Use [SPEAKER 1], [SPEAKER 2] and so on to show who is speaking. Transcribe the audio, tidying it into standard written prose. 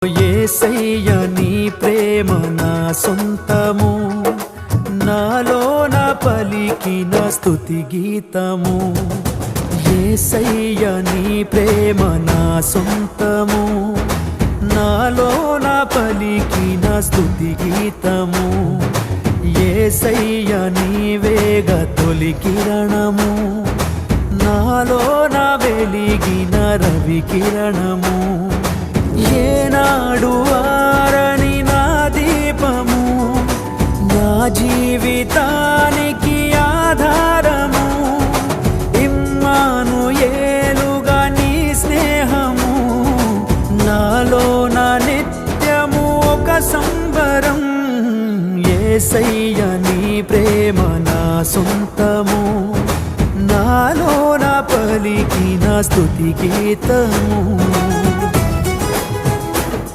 [SPEAKER 1] యేసయ్య నీ ప్రేమ నా సొంతము, నాలోన పలికిన స్తుతి గీతము. యేసయ్య నీ ప్రేమ నా సొంతము, నాలోన పలికిన స్తుతి గీతము. యేసయ్య నీవేగ తొలి కిరణము, నాలోన వెలిగిన రవి కిరణము. ఏనాడు ఆరని నా దీపము, నా జీవితానికి ఆధారము. ఇమ్మానుయేలుగా నీ స్నేహము, నాలో నా నిత్యము ఒక సంబరం. యేసయ్య నీ ప్రేమ నా సొంతము, నాలో నా పలికిన స్తుతి గీతము.